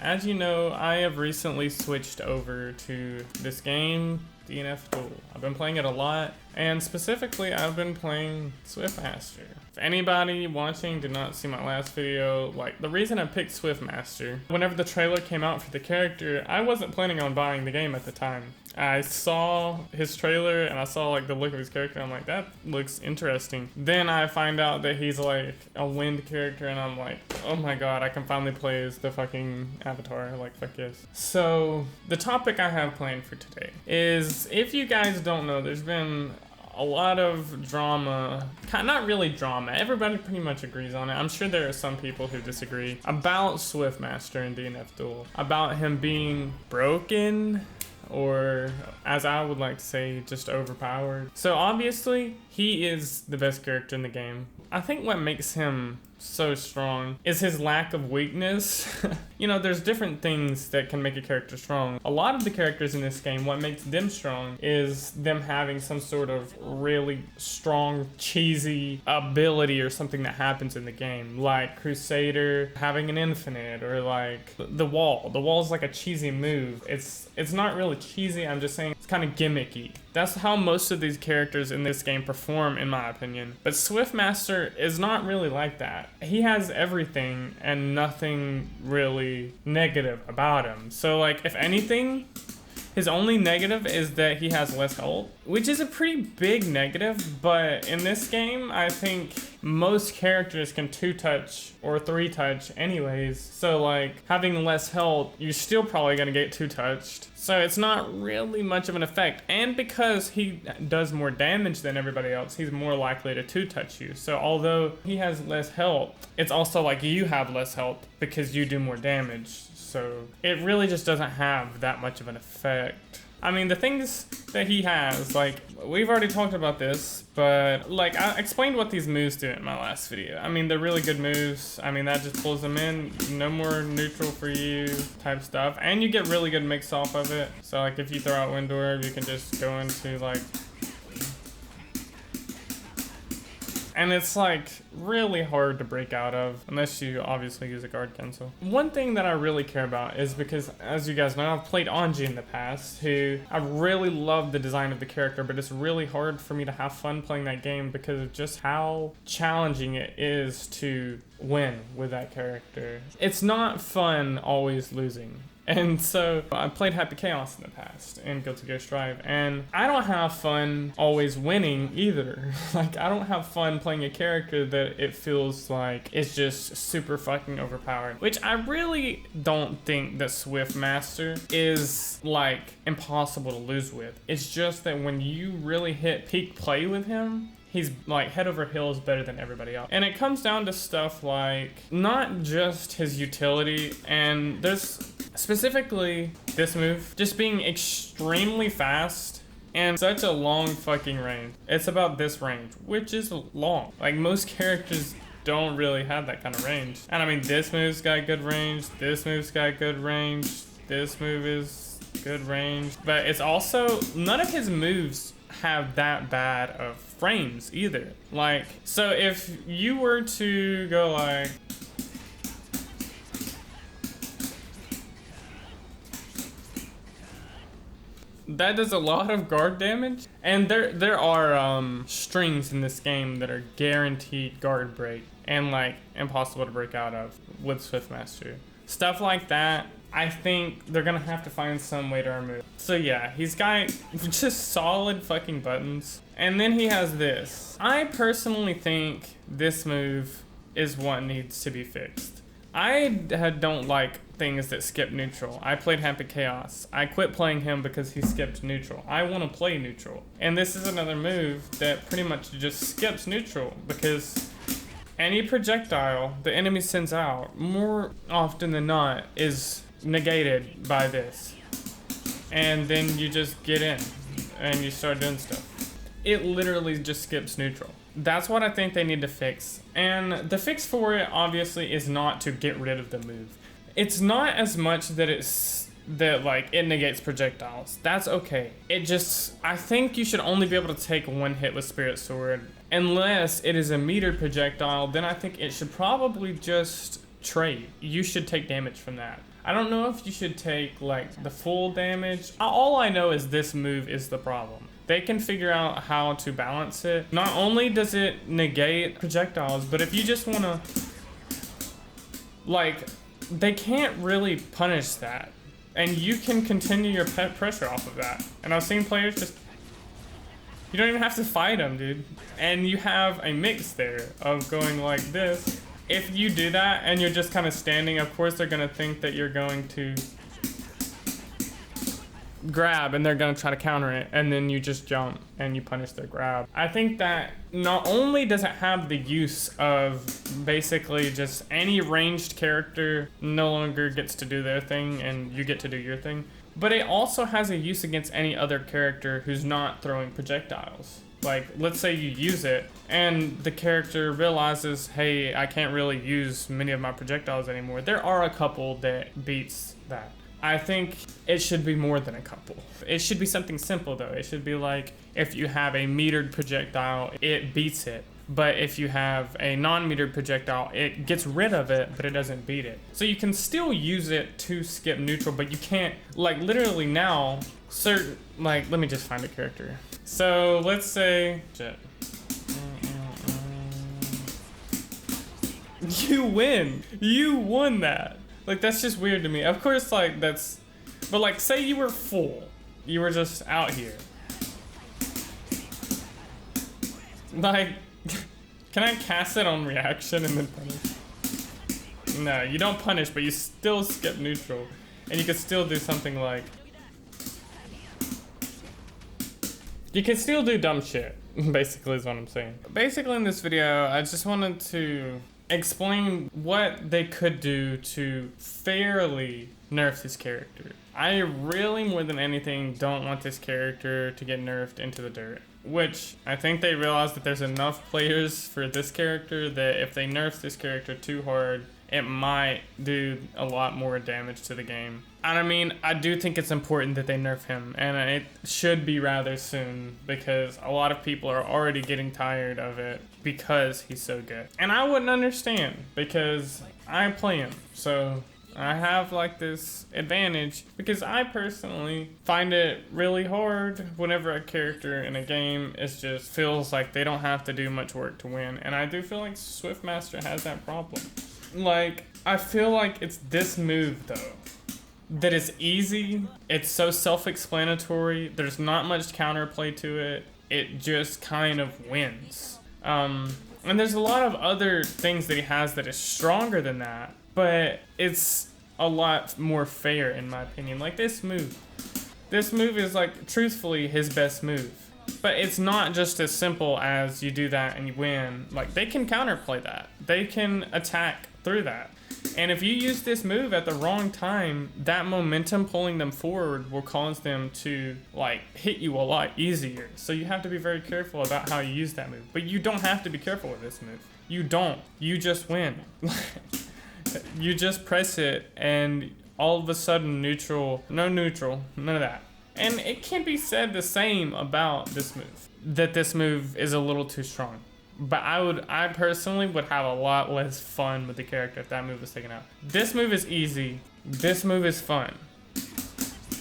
as you know, I have recently switched over to this game, DNF Duel. I've been playing it a lot, and specifically I've been playing Swiftmaster. If anybody watching did not see my last video, like, the reason I picked Swiftmaster, whenever the trailer came out for the character, I wasn't planning on buying the game at the time. I saw his trailer and I saw like the look of his character, I'm like, that looks interesting. Then I find out that he's like a wind character and I'm like, oh my god, I can finally play as the fucking avatar, like fuck yes. So the topic I have planned for today is, if you guys don't know, there's been a lot of drama, not really drama, everybody pretty much agrees on it. I'm sure there are some people who disagree about Swiftmaster in DNF Duel, about him being broken, or as I would like to say, just overpowered. So obviously, he is the best character in the game. I think what makes him so strong is his lack of weakness. You know, there's different things that can make a character strong. A lot of the characters in this game, what makes them strong is them having some sort of really strong, cheesy ability or something that happens in the game. Like Crusader having an infinite, or like the wall. The wall is like a cheesy move. It's not really cheesy, I'm just saying it's kind of gimmicky. That's how most of these characters in this game perform, in my opinion. But Swiftmaster is not really like that. He has everything and nothing really negative about him. So like, if anything, his only negative is that he has less health, which is a pretty big negative, but in this game, I think most characters can 2-touch or 3-touch anyways. So like, having less health, you're still probably gonna get 2-touched. So it's not really much of an effect. And because he does more damage than everybody else, he's more likely to 2-touch you. So although he has less health, it's also like you have less health because you do more damage. So it really just doesn't have that much of an effect. I mean, the things that he has, like, we've already talked about this, but like, I explained what these moves do in my last video. I mean, they're really good moves. I mean, that just pulls them in, no more neutral for you type stuff, and you get really good mix off of it. So like, if you throw out Wind Orb, you can just go into like, and it's like really hard to break out of unless you obviously use a guard cancel. One thing that I really care about is because, as you guys know, I've played Anji in the past, who I really love the design of the character, but it's really hard for me to have fun playing that game because of just how challenging it is to win with that character. It's not fun always losing. And so I played Happy Chaos in the past in Guilty Gear Strive, and I don't have fun always winning either. Like, I don't have fun playing a character that it feels like it's just super fucking overpowered, which I really don't think that Swiftmaster is like impossible to lose with. It's just that when you really hit peak play with him, he's like head over heels better than everybody else. And it comes down to stuff like not just his utility, and there's specifically this move just being extremely fast and such a long fucking range. It's about this range, which is long. Like, most characters don't really have that kind of range. And I mean, this move's got good range, this move's got good range, this move is good range, but it's also, none of his moves have that bad of frames either. Like, so if you were to go like, that does a lot of guard damage, and there are strings in this game that are guaranteed guard break and like impossible to break out of with Swiftmaster. Stuff like that, I think they're gonna have to find some way to remove. So yeah, he's got just solid fucking buttons. And then he has this. I personally think this move is what needs to be fixed. I don't like things that skip neutral. I played Happy Chaos. I quit playing him because he skipped neutral. I want to play neutral. And this is another move that pretty much just skips neutral, because any projectile the enemy sends out, more often than not, is negated by this. And then you just get in and you start doing stuff. It literally just skips neutral. That's what I think they need to fix. And the fix for it, obviously, is not to get rid of the move. It's not as much that it negates projectiles. That's okay. It just, I think you should only be able to take one hit with Spirit Sword. Unless it is a metered projectile, then I think it should probably just trade. You should take damage from that. I don't know if you should take like the full damage. All I know is this move is the problem. They can figure out how to balance it. Not only does it negate projectiles, but if you just wanna, like, they can't really punish that. And you can continue your pet pressure off of that. And I've seen players just, you don't even have to fight them, dude. And you have a mix there of going like this. If you do that and you're just kind of standing, of course they're gonna think that you're going to grab and they're gonna try to counter it, and then you just jump and you punish their grab. I think that not only does it have the use of basically just any ranged character no longer gets to do their thing and you get to do your thing, but it also has a use against any other character who's not throwing projectiles. Like, let's say you use it and the character realizes, hey, I can't really use many of my projectiles anymore. There are a couple that beats that. I think it should be more than a couple. It should be something simple though. It should be like, if you have a metered projectile, it beats it. But if you have a non-metered projectile, it gets rid of it, but it doesn't beat it. So you can still use it to skip neutral, but you can't, like literally now, certain, like, let me just find a character. So let's say, you win. You won that. Like, that's just weird to me. Of course, like, that's, but like, say you were full. You were just out here. Like, can I cast it on reaction and then punish? No, you don't punish, but you still skip neutral. And you can still do something like, you can still do dumb shit, basically is what I'm saying. Basically in this video, I just wanted to explain what they could do to fairly nerf this character. I really, more than anything, don't want this character to get nerfed into the dirt. Which, I think they realize that there's enough players for this character that if they nerf this character too hard, it might do a lot more damage to the game. And I mean, I do think it's important that they nerf him, and it should be rather soon, because a lot of people are already getting tired of it because he's so good. And I wouldn't understand, because I play him, so I have like this advantage, because I personally find it really hard whenever a character in a game is just feels like they don't have to do much work to win. And I do feel like Swiftmaster has that problem. Like, I feel like it's this move though that is easy. It's so self-explanatory. There's not much counterplay to it. It just kind of wins. And there's a lot of other things that he has that is stronger than that, but it's a lot more fair in my opinion. Like this move. This move is like truthfully his best move. But it's not just as simple as you do that and you win. Like, they can counterplay that. They can attack through that. And if you use this move at the wrong time, that momentum pulling them forward will cause them to like hit you a lot easier. So you have to be very careful about how you use that move. But you don't have to be careful with this move. You don't. You just win. You just press it and all of a sudden neutral, none of that. And it can be said the same about this move, that this move is a little too strong. But I personally would have a lot less fun with the character if that move was taken out. This move is easy. This move is fun.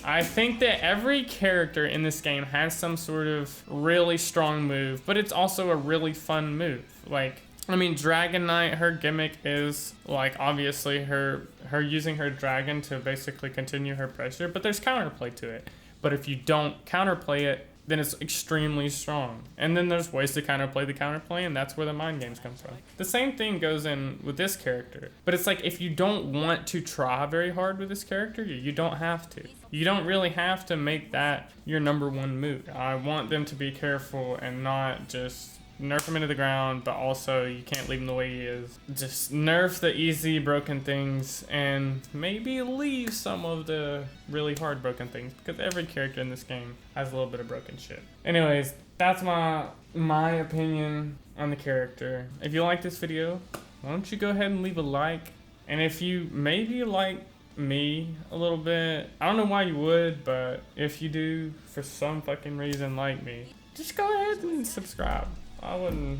I think that every character in this game has some sort of really strong move, but it's also a really fun move. Like, I mean, Dragon Knight, her gimmick is like obviously her using her dragon to basically continue her pressure, but there's counterplay to it. But if you don't counterplay it, then it's extremely strong. And then there's ways to counterplay the counterplay, and that's where the mind games comes from. The same thing goes in with this character. But it's like, if you don't want to try very hard with this character, you don't have to. You don't really have to make that your number one move. I want them to be careful and not just nerf him into the ground, but also you can't leave him the way he is. Just nerf the easy broken things and maybe leave some of the really hard broken things, because every character in this game has a little bit of broken shit. Anyways, that's my opinion on the character. If you like this video, why don't you go ahead and leave a like? And if you maybe like me a little bit, I don't know why you would, but if you do for some fucking reason like me, just go ahead and subscribe. I wouldn't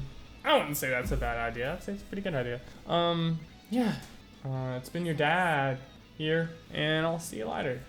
say that's a bad idea. I'd say it's a pretty good idea. Yeah. It's been your dad. here, and I'll see you later.